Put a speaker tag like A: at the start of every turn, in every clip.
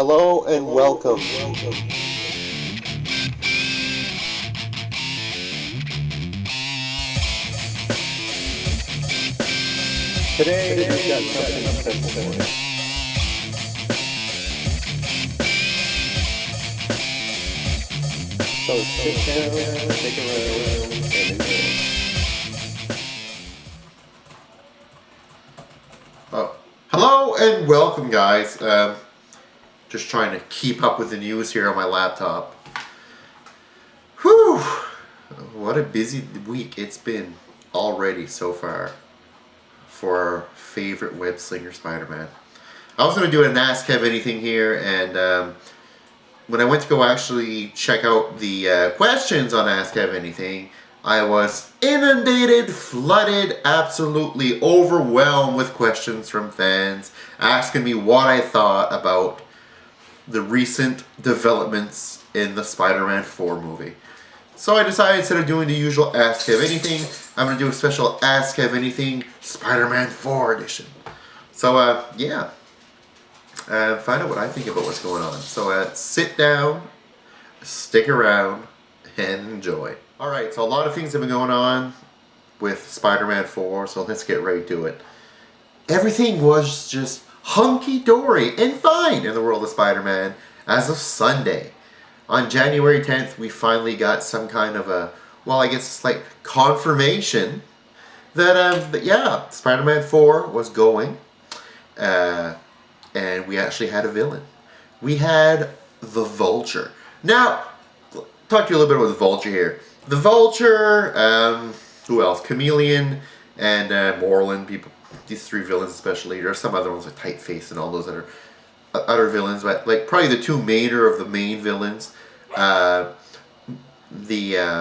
A: Hello and welcome. Today we've got something simple for you. So sit down, take a round, and enjoy.
B: Hello and welcome, guys. Just trying to keep up with the news here on my laptop. Whew! What a busy week it's been already so far for our favorite web slinger Spider-Man. I was going to do an Ask Kev Anything here, and when I went to go actually check out the questions on Ask Kev Anything, I was inundated, flooded, absolutely overwhelmed with questions from fans asking me what I thought about the recent developments in the Spider-Man 4 movie. So I decided, instead of doing the usual Ask Kev Anything, I'm going to do a special Ask Kev Anything Spider-Man 4 edition. So, yeah. Find out what I think about what's going on. So, sit down, stick around, and enjoy. Alright, so a lot of things have been going on with Spider-Man 4, so let's get right to it. Everything was just hunky-dory and fine in the world of Spider-Man as of Sunday. On January 10th, we finally got some kind of a, well, I guess it's like confirmation that, yeah, Spider-Man 4 was going, and we actually had a villain. We had the Vulture. Now, talk to you a little bit about the Vulture here. The Vulture, who else? Chameleon and Moreland, people. These three villains especially. There are some other ones like Typeface and all those other villains, but like probably the two major of the main villains, the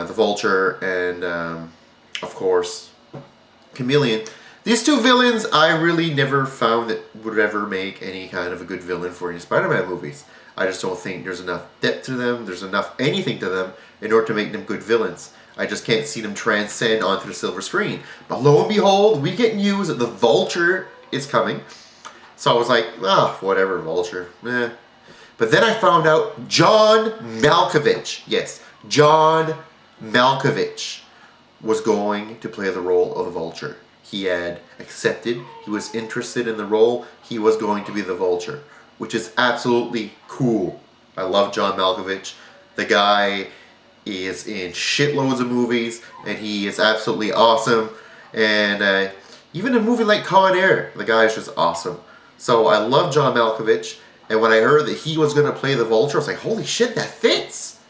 B: Vulture and of course Chameleon. These two villains I really never found that would ever make any kind of a good villain for any Spider-Man movies. I just don't think there's enough depth to them, there's enough anything to them in order to make them good villains. I just can't see them transcend onto the silver screen. But lo and behold, we get news that the Vulture is coming. So I was like, whatever, Vulture. Eh. But then I found out John Malkovich, yes, John Malkovich was going to play the role of the Vulture. He had accepted, he was interested in the role, he was going to be the Vulture, which is absolutely cool. I love John Malkovich. The guy is in shitloads of movies, and he is absolutely awesome. And even in a movie like Con Air, the guy is just awesome. So I love John Malkovich, and when I heard that he was going to play the Vulture, I was like, holy shit, that fits!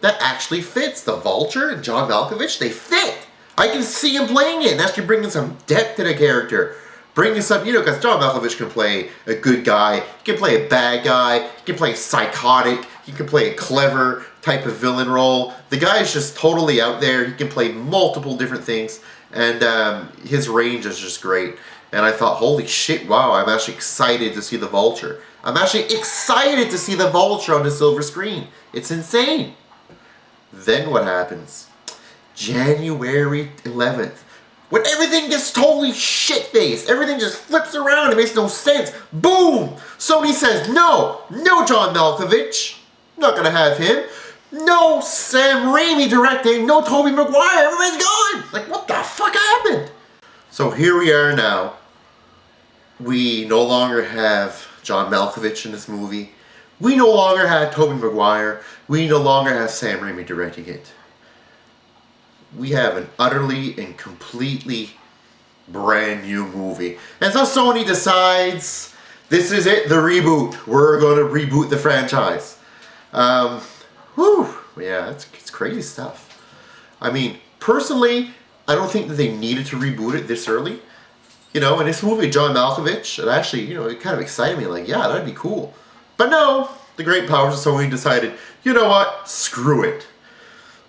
B: That actually fits. The Vulture and John Malkovich, they fit! I can see him playing it, and actually bringing some depth to the character. Bringing some, because John Malkovich can play a good guy, he can play a bad guy, he can play psychotic, he can play a clever type of villain role. The guy is just totally out there. He can play multiple different things, and his range is just great. And I thought, holy shit, wow, I'm actually excited to see the Vulture. I'm actually excited to see the Vulture on the silver screen. It's insane. Then what happens? January 11th. When everything gets totally shit-faced, everything just flips around, it makes no sense. Boom! Sony says, no John Malkovich. Not gonna have him. No Sam Raimi directing, no Tobey Maguire, everybody's gone! Like, what the fuck happened? So here we are now. We no longer have John Malkovich in this movie. We no longer have Tobey Maguire. We no longer have Sam Raimi directing it. We have an utterly and completely brand new movie. And so Sony decides, this is it, the reboot. We're going to reboot the franchise. Yeah, it's crazy stuff. I mean, personally, I don't think that they needed to reboot it this early. In this movie, John Malkovich, it actually, it kind of excited me. Like, yeah, that'd be cool. But no, the great powers of Sony decided, you know what? Screw it.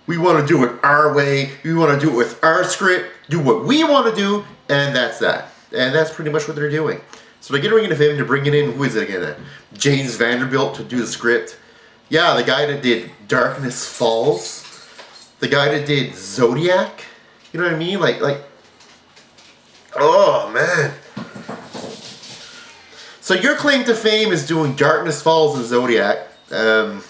B: We want to do it our way. We want to do it with our script. Do what we want to do, and that's that. And that's pretty much what they're doing. So they're getting rid of him. They're bringing in, who is it again? James Vanderbilt to do the script. Yeah, the guy that did Darkness Falls. The guy that did Zodiac. You know what I mean? Like, oh man. So your claim to fame is doing Darkness Falls and Zodiac. And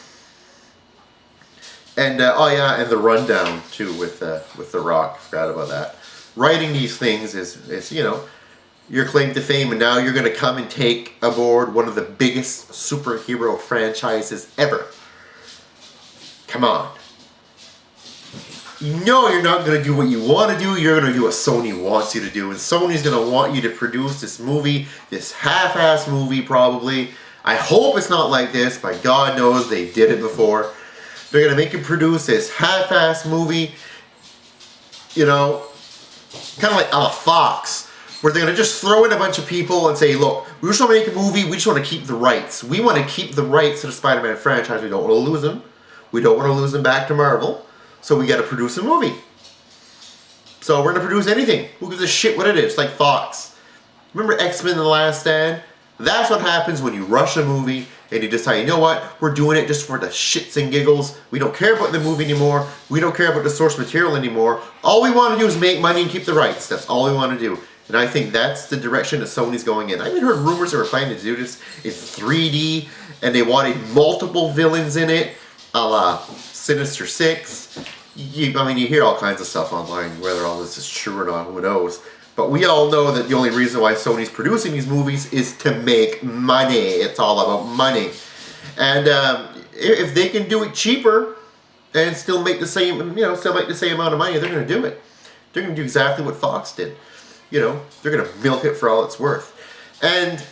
B: and the Rundown too with The Rock. Forgot about that. Writing these things is your claim to fame, and now you're going to come and take aboard one of the biggest superhero franchises ever. Come on. You know you're not going to do what you want to do. You're going to do what Sony wants you to do. And Sony's going to want you to produce this movie, this half-ass movie probably. I hope it's not like this, but God knows they did it before. They're going to make you produce this half-ass movie, kind of like a Fox, where they're going to just throw in a bunch of people and say, look, we just want to make a movie, we just want to keep the rights. We want to keep the rights to the Spider-Man franchise. We don't want to lose them. We don't want to lose them back to Marvel. So we got to produce a movie. So we're going to produce anything. Who gives a shit what it is? Like Fox. Remember X-Men The Last Stand? That's what happens when you rush a movie and you decide, you know what, we're doing it just for the shits and giggles. We don't care about the movie anymore. We don't care about the source material anymore. All we want to do is make money and keep the rights. That's all we want to do. And I think that's the direction that Sony's going in. I even heard rumors they were planning to do this in 3D, and they wanted multiple villains in it, a la Sinister Six. You hear all kinds of stuff online, whether all this is true or not, who knows. But we all know that the only reason why Sony's producing these movies is to make money. It's all about money. And if they can do it cheaper and still make the same, amount of money, they're going to do it. They're going to do exactly what Fox did. They're going to milk it for all it's worth. And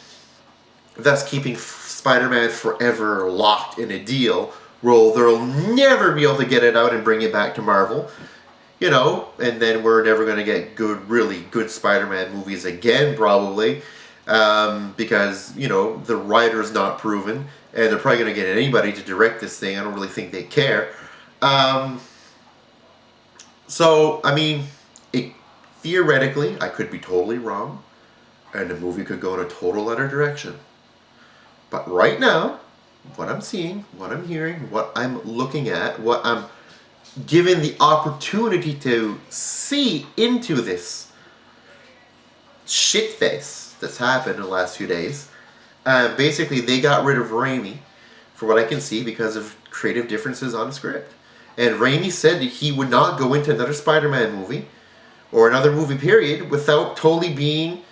B: that's keeping Spider-Man Forever locked in a deal. Well, they'll never be able to get it out and bring it back to Marvel. And then we're never going to get really good Spider-Man movies again, probably, because, the writer's not proven, and they're probably going to get anybody to direct this thing. I don't really think they care. Theoretically, I could be totally wrong, and the movie could go in a total other direction. But right now, what I'm seeing, what I'm hearing, what I'm looking at, what I'm given the opportunity to see into this shitface that's happened in the last few days. Basically, they got rid of Raimi, for what I can see, because of creative differences on the script. And Raimi said that he would not go into another Spider-Man movie, or another movie period, without totally being,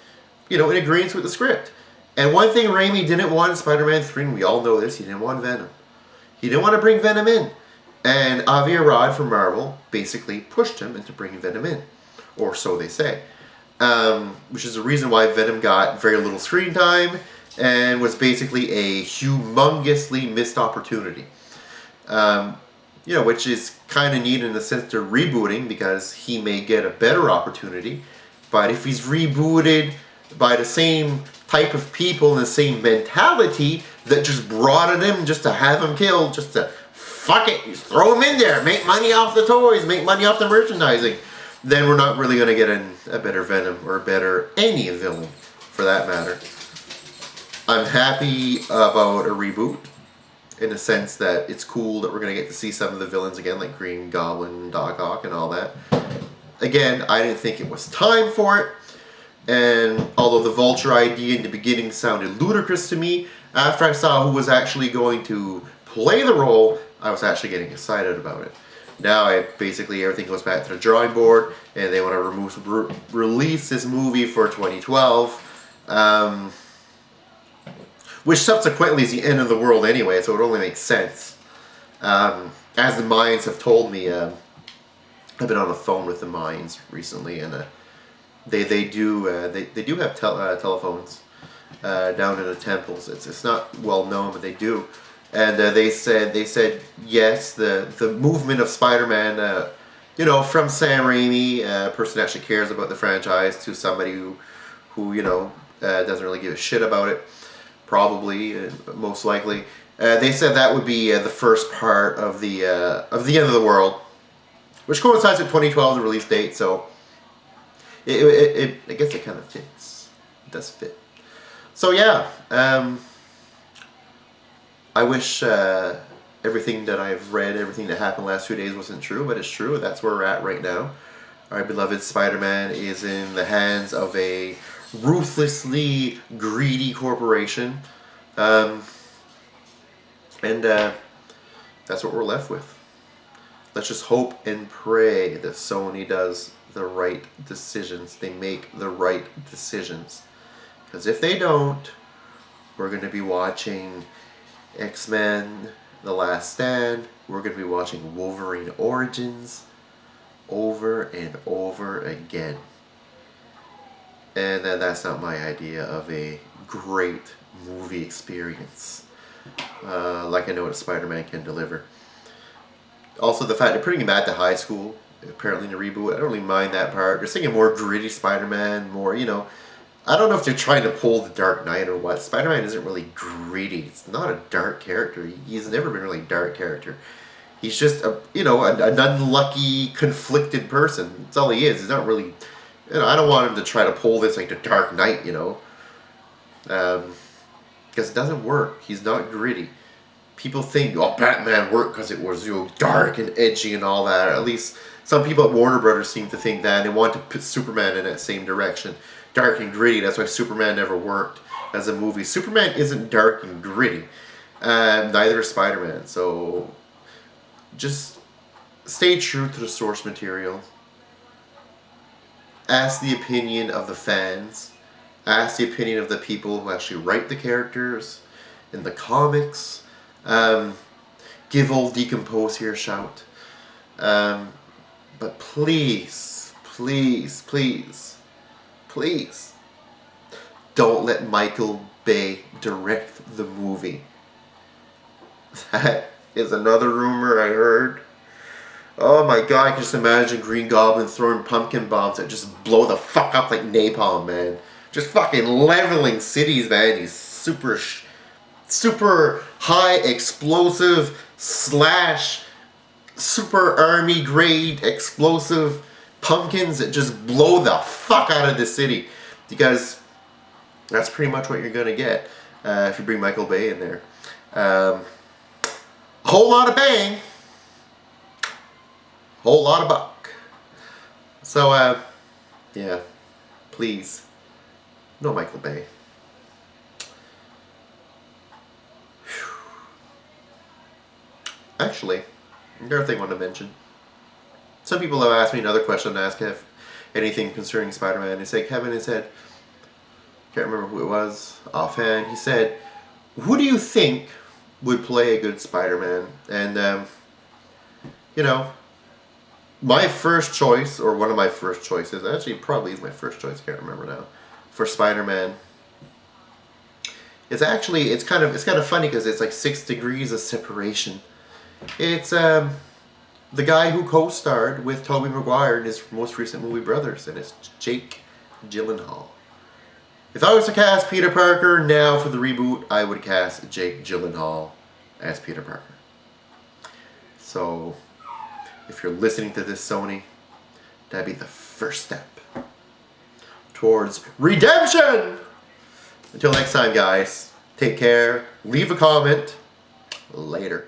B: in agreement with the script. And one thing Raimi didn't want in Spider-Man 3, and we all know this, he didn't want Venom. He didn't want to bring Venom in. And Avi Arad from Marvel basically pushed him into bringing Venom in. Or so they say. Which is the reason why Venom got very little screen time and was basically a humongously missed opportunity. Which is kind of neat in the sense they're rebooting, because he may get a better opportunity. But if he's rebooted by the same type of people and the same mentality that just brought it in just to have him killed, just to fuck it, just throw him in there, make money off the toys, make money off the merchandising, then we're not really going to get a better Venom, or better any villain for that matter. I'm happy about a reboot, in the sense that it's cool that we're going to get to see some of the villains again, like Green Goblin, Doc Ock, and all that. Again, I didn't think it was time for it, and although the Vulture idea in the beginning sounded ludicrous to me, after I saw who was actually going to play the role, I was actually getting excited about it. Now, everything goes back to the drawing board, and they want to release this movie for 2012, which subsequently is the end of the world anyway, so it only makes sense. As the Mayans have told me, I've been on the phone with the Mayans recently, and they do have telephones down in the temples. It's not well known, but they do. And they said yes, the movement of Spider-Man, from Sam Raimi, a person that actually cares about the franchise, to somebody who doesn't really give a shit about it, probably, most likely. They said that would be the first part of the end of the world, which coincides with 2012, the release date. So I guess it kind of fits. It does fit. So yeah. I wish everything that I've read, everything that happened the last few days wasn't true, but it's true. That's where we're at right now. Our beloved Spider-Man is in the hands of a ruthlessly greedy corporation. And that's what we're left with. Let's just hope and pray that Sony does the right decisions. They make the right decisions. Because if they don't, we're going to be watching X-Men The Last Stand. We're going to be watching Wolverine Origins over and over again. And that's not my idea of a great movie experience. Like I know what Spider-Man can deliver. Also, the fact they're putting him back to high school, apparently in the reboot, I don't really mind that part. They're thinking more gritty Spider-Man, more, I don't know if they're trying to pull the Dark Knight or what. Spider-Man isn't really gritty. It's not a dark character. He's never been really a dark character. He's just an unlucky, conflicted person. That's all he is. He's not really, I don't want him to try to pull this like the Dark Knight, because it doesn't work. He's not gritty. People think, Batman worked because it was dark and edgy and all that. At least some people at Warner Brothers seem to think that, and they want to put Superman in that same direction. Dark and gritty. That's why Superman never worked as a movie. Superman isn't dark and gritty. Neither is Spider-Man. So just stay true to the source material. Ask the opinion of the fans. Ask the opinion of the people who actually write the characters in the comics. Give old DCompose here a shout. But please, please, please, please, don't let Michael Bay direct the movie. That is another rumor I heard. Oh my god, I can just imagine Green Goblin throwing pumpkin bombs that just blow the fuck up like napalm, man. Just fucking leveling cities, man. These super high explosive / super army grade explosive pumpkins that just blow the fuck out of the city. Because that's pretty much what you're going to get if you bring Michael Bay in there. A whole lot of bang. Whole lot of buck. So, yeah. Please. No Michael Bay. Actually, another thing I want to mention. Some people have asked me another question to ask if anything concerning Spider-Man. They say, Kevin, he said, can't remember who it was offhand. He said, who do you think would play a good Spider-Man? And, my first choice, or one of my first choices, actually probably is my first choice, can't remember now, for Spider-Man. It's kind of funny because it's like 6 degrees of separation. It's the guy who co-starred with Tobey Maguire in his most recent movie Brothers, and it's Jake Gyllenhaal. If I was to cast Peter Parker now for the reboot, I would cast Jake Gyllenhaal as Peter Parker. So, if you're listening to this, Sony, that'd be the first step towards redemption! Until next time, guys, take care, leave a comment, later.